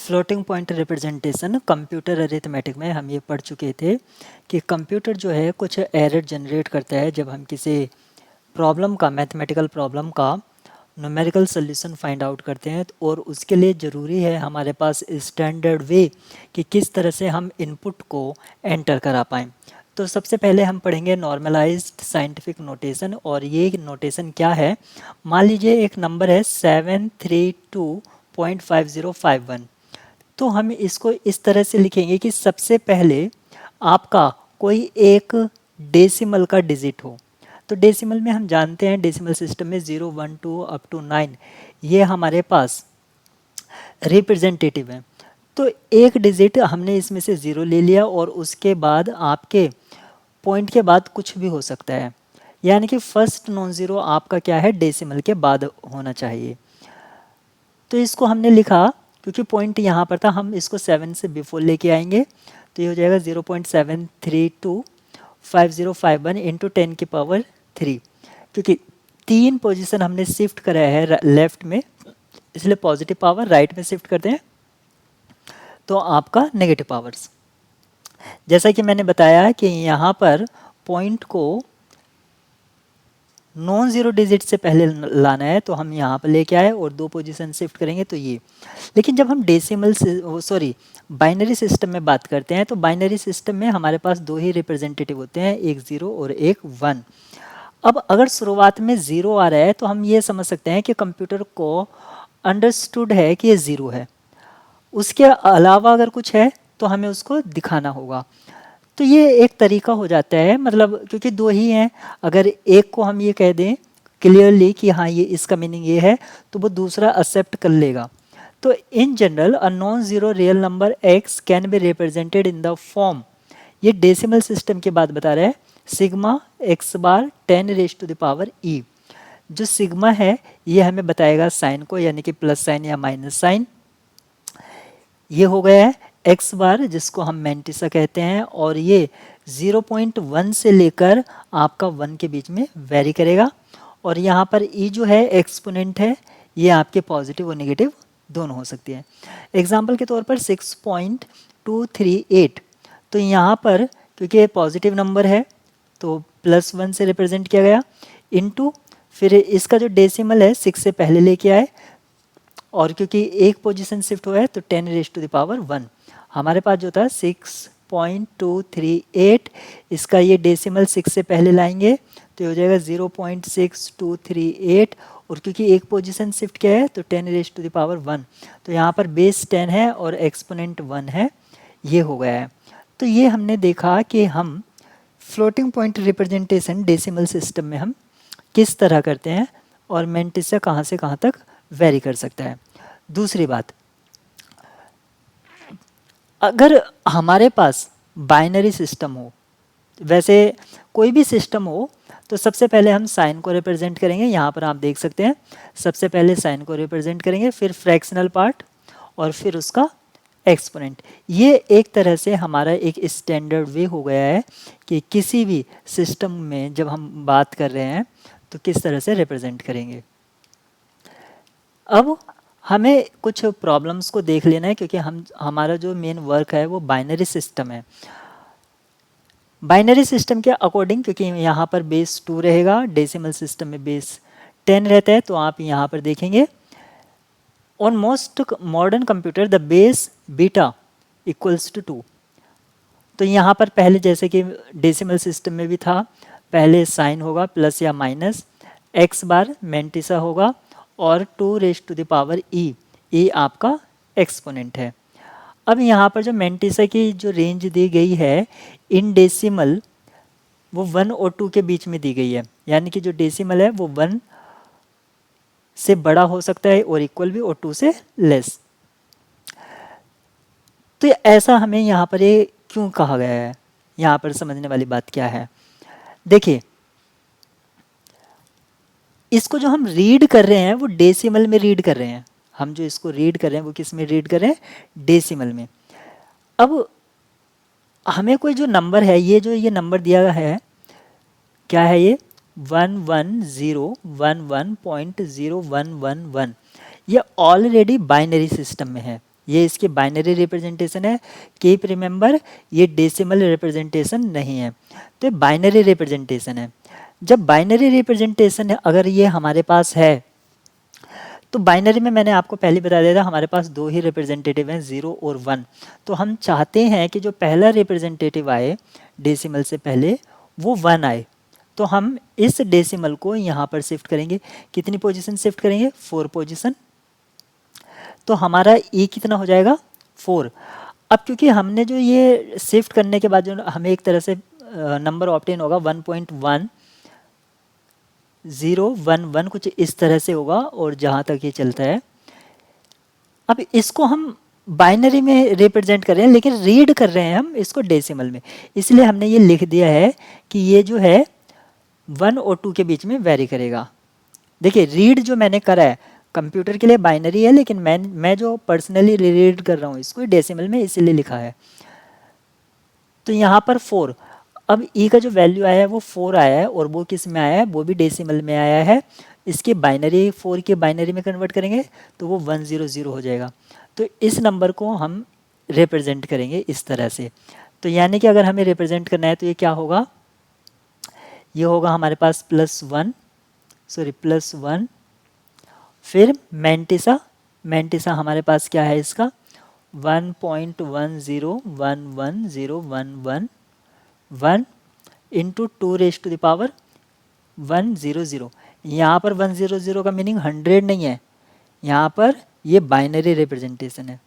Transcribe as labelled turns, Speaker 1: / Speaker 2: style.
Speaker 1: Floating point representation computer arithmetic में हम ये पढ़ चुके थे कि कंप्यूटर जो है कुछ एरर जनरेट करता है जब हम किसी प्रॉब्लम का मैथमेटिकल प्रॉब्लम का न्यूमेरिकल सोल्यूशन फाइंड आउट करते हैं और उसके लिए ज़रूरी है हमारे पास स्टैंडर्ड वे कि किस तरह से हम इनपुट को एंटर करा पाएँ। तो सबसे पहले हम पढ़ेंगे नॉर्मलाइज्ड साइंटिफिक नोटेशन। और ये नोटेशन क्या है, मान लीजिए एक नंबर है 732.5051। तो हम इसको इस तरह से लिखेंगे कि सबसे पहले आपका कोई एक डेसिमल का डिजिट हो। तो डेसिमल में हम जानते हैं डेसिमल सिस्टम में 0 1 2 अप टू 9 ये हमारे पास रिप्रेजेंटेटिव है। तो एक डिजिट हमने इसमें से 0 ले लिया और उसके बाद आपके पॉइंट के बाद कुछ भी हो सकता है, यानी कि फर्स्ट नॉन ज़ीरो आपका क्या है, डेसिमल के बाद होना चाहिए। तो इसको हमने लिखा क्योंकि पॉइंट यहाँ पर था, हम इसको 7 से बिफोर लेके आएंगे तो ये हो जाएगा 0.7325051 इंटू 10 की पावर 3। क्योंकि 3 पोजीशन हमने शिफ्ट कराया है लेफ्ट में, इसलिए पॉजिटिव पावर राइट में शिफ्ट करते हैं तो आपका नेगेटिव पावर्स। जैसा कि मैंने बताया कि यहाँ पर पॉइंट को नॉन ज़ीरो डिजिट से पहले लाना है तो हम यहाँ पर लेके आए और 2 पोजीशन शिफ्ट करेंगे तो ये। लेकिन जब हम डेसिमल बाइनरी सिस्टम में बात करते हैं तो बाइनरी सिस्टम में हमारे पास 2 ही रिप्रेजेंटेटिव होते हैं, एक 0 और एक 1। अब अगर शुरुआत में 0 आ रहा है तो हम ये समझ सकते हैं कि कंप्यूटर को अंडरस्टूड है कि ये 0 है, उसके अलावा अगर कुछ है तो हमें उसको दिखाना होगा। तो ये एक तरीका हो जाता है, मतलब क्योंकि 2 ही हैं, अगर एक को हम ये कह दें क्लियरली कि हाँ ये इसका मीनिंग ये है तो वो दूसरा एक्सेप्ट कर लेगा। तो in general a non zero real number x can be represented in the form, ये डेसिमल सिस्टम की बात बता रहा है, सिग्मा x बार 10 raise to the power e। जो सिग्मा है ये हमें बताएगा साइन को, यानी कि प्लस साइन या माइनस साइन। ये हो गया है x बार जिसको हम मैंटिसा कहते हैं, और ये 0.1 से लेकर आपका 1 के बीच में वेरी करेगा। और यहाँ पर e जो है एक्सपोनेंट है, ये आपके पॉजिटिव और नेगेटिव दोनों हो सकती है। एग्जाम्पल के तौर पर 6.238, तो यहाँ पर क्योंकि ये पॉजिटिव नंबर है तो +1 से रिप्रेजेंट किया गया, इनटू फिर इसका जो डेसिमल है 6 से पहले लेके आए, और क्योंकि एक पोजीशन शिफ्ट हुआ है तो 10 रेज टू द पावर 1। हमारे पास जो था 6.238, इसका ये डेसिमल 6 से पहले लाएंगे तो हो जाएगा 0.6238, और क्योंकि एक पोजीशन शिफ्ट किया है तो 10 रेज टू द पावर 1, तो यहाँ पर बेस 10 है और एक्सपोनेंट 1 है, ये हो गया है। तो ये हमने देखा कि हम floating point representation decimal system में हम किस तरह करते हैं और मैंटिसा कहाँ से कहाँ तक वेरी कर सकता है। दूसरी बात, अगर हमारे पास बाइनरी सिस्टम हो, वैसे कोई भी सिस्टम हो, तो सबसे पहले हम साइन को रिप्रेजेंट करेंगे। यहाँ पर आप देख सकते हैं सबसे पहले साइन को रिप्रेजेंट करेंगे, फिर फ्रैक्शनल पार्ट और फिर उसका एक्सपोनेंट। ये एक तरह से हमारा एक स्टैंडर्ड वे हो गया है कि किसी भी सिस्टम में जब हम बात कर रहे हैं तो किस तरह से रिप्रेजेंट करेंगे। अब हमें कुछ प्रॉब्लम्स को देख लेना है क्योंकि हमारा जो मेन वर्क है वो बाइनरी सिस्टम है। बाइनरी सिस्टम के अकॉर्डिंग, क्योंकि यहाँ पर बेस 2 रहेगा, डेसिमल सिस्टम में बेस 10 रहता है, तो आप यहाँ पर देखेंगे on most modern computer the base beta equals to 2। तो यहाँ पर पहले जैसे कि डेसिमल सिस्टम में भी था, पहले साइन होगा प्लस या माइनस, x बार मैंटिसा होगा और 2 raise to the power e, e आपका एक्सपोनेंट है। अब यहाँ पर जो मैंटिसा की जो रेंज दी गई है इन डेसिमल, वो 1 और 2 के बीच में दी गई है, यानी कि जो डेसिमल है वो 1 से बड़ा हो सकता है और इक्वल भी, और 2 से लेस। तो ऐसा हमें यहाँ पर ये क्यों कहा गया है, यहाँ पर समझने वाली बात क्या है। देखिए, इसको जो हम रीड कर रहे हैं वो डेसिमल में रीड कर रहे हैं, हम जो इसको रीड कर रहे हैं वो किस में रीड कर रहे हैं, डेसिमल में। अब हमें कोई जो नंबर है, ये जो ये नंबर दिया गया है, क्या है ये 11011.0111, ये ऑलरेडी बाइनरी सिस्टम में है, ये इसकी बाइनरी रिप्रेजेंटेशन है। कीप रिमेंबर ये डेसिमल रिप्रेजेंटेशन नहीं है, तो ये बाइनरी रिप्रेजेंटेशन है। जब बाइनरी रिप्रेजेंटेशन है अगर ये हमारे पास है, तो बाइनरी में मैंने आपको पहले बता दिया था हमारे पास दो ही रिप्रेजेंटेटिव हैं, 0 और 1। तो हम चाहते हैं कि जो पहला रिप्रेजेंटेटिव आए डेसिमल से पहले वो 1 आए। तो हम इस डेसिमल को यहाँ पर शिफ्ट करेंगे। कितनी पोजीशन शिफ्ट करेंगे? 4 पोजीशन। तो हमारा ई कितना हो जाएगा? 4। अब क्योंकि हमने जो ये शिफ्ट करने के बाद जो हमें एक तरह से नंबर ऑब्टेन होगा 1.1011 कुछ इस तरह से होगा, और जहाँ तक ये चलता है। अब इसको हम बाइनरी में रिप्रेजेंट कर रहे हैं लेकिन रीड कर रहे हैं हम इसको डेसिमल में, इसलिए हमने ये लिख दिया है कि ये जो है 1 और 2 के बीच में वेरी करेगा। देखिए रीड जो मैंने करा है कंप्यूटर के लिए बाइनरी है, लेकिन मैं जो पर्सनली रीड कर रहा हूँ इसको डेसिमल में, इसीलिए लिखा है। तो यहाँ पर 4, अब ई का जो वैल्यू आया है वो 4 आया है, और वो किस में आया है? वो भी डेसिमल में आया है। इसके बाइनरी 4 के बाइनरी में कन्वर्ट करेंगे तो वो 100 हो जाएगा। तो इस नंबर को हम रिप्रेजेंट करेंगे इस तरह से। तो यानी कि अगर हमें रिप्रेजेंट करना है तो ये क्या होगा? ये होगा हमारे पास +1, फिर मैंटिसा हमारे पास क्या है इसका? 1.10110111 इंटू 2⁻100। यहाँ पर 100 का मीनिंग 100 नहीं है, यहाँ पर ये बाइनरी रिप्रेजेंटेशन है।